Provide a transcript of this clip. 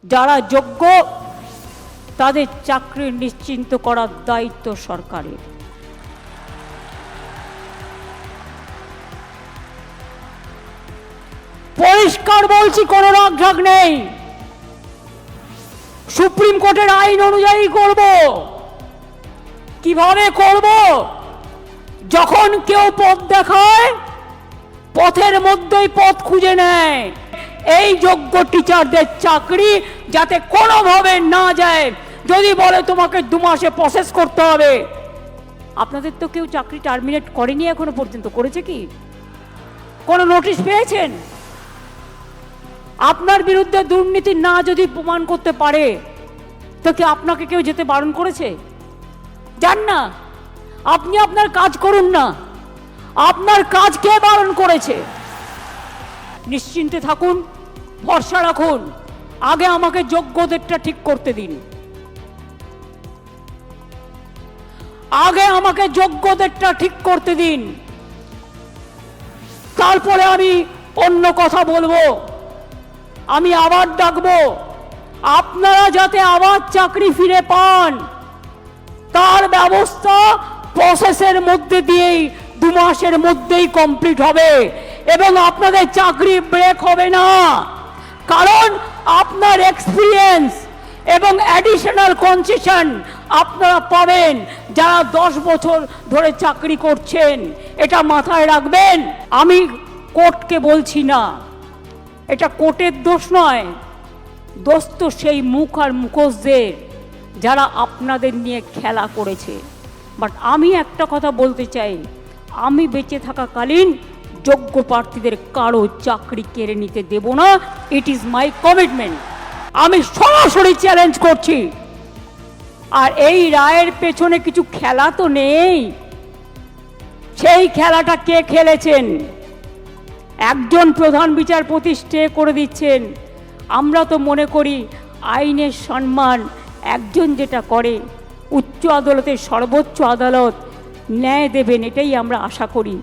যারা যোগ্য তাদের চাকরি নিশ্চিন্ত করার দায়িত্ব সরকারের। পরিষ্কার বলছি, কোনো রাগঢাক নেই। সুপ্রিম কোর্টের আইন অনুযায়ী করব। কিভাবে করব? যখন কেউ পথ দেখায়, পথের মধ্যেই পথ খুঁজে নেয়। এই যোগ্য টিচারদের চাকরি যাতে কোনোভাবে না যায়। যদি বলে তোমাকে 2 মাসে প্রসেস করতে হবে, আপনাদের তো কেউ চাকরি টার্মিনেট করেনি এখনো পর্যন্ত, করেছে কি? কোনো নোটিশ পেয়েছেন? আপনার বিরুদ্ধে দুর্নীতি না যদি প্রমাণ করতে পারে, তো কি আপনাকে কেউ যেতে বারণ করেছে? যান না, আপনি আপনার কাজ করুন না। আপনার কাজ কে বারণ করেছে? নিশ্চিন্তে থাকুন, ভরসা রাখুন। আগে আমাকে যোগ্যদেরটা ঠিক করতে দিন। আগে আমাকে যোগ্যদেরটা ঠিক করতে দিন, তারপরে আমি অন্য কথা বলবো। আমি আবার ডাকবো, আপনারা যাতে আবার চাকরি ফিরে পান তার ব্যবস্থা প্রসেসের মধ্যে দিয়েই 2 মাসের মধ্যেই কমপ্লিট হবে এবং আপনাদের চাকরি ব্রেক হবে না। কারণ আপনার এক্সপিরিয়েন্স এবং অ্যাডিশনাল কনসেশন আপনারা পাবেন যারা 10 বছর ধরে চাকরি করছেন। এটা মাথায় রাখবেন। আমি কোর্টকে বলছি না, এটা কোর্টের দোষ নয়, দোষ তো সেই মুখ আর মুখোশদের যারা আপনাদের নিয়ে খেলা করেছে। বাট আমি একটা কথা বলতে চাই, আমি বেঁচে থাকাকালীন যোগ্য প্রার্থীদের কারো চাকরি কেড়ে নিতে দেব না। It is my commitment. আমি সরাসরি চ্যালেঞ্জ করছি। আর এই রায়ের পেছনে কিছু খেলা তো নেই। সেই খেলাটা কে খেলেছেন? একজন প্রধান বিচারপতি স্টে করে দিচ্ছেন। আমরা তো মনে করি আইনের সম্মান একজন যেটা করে, উচ্চ আদালতের সর্বোচ্চ আদালত ন্যায় দেবেন, এটাই আমরা আশা করি।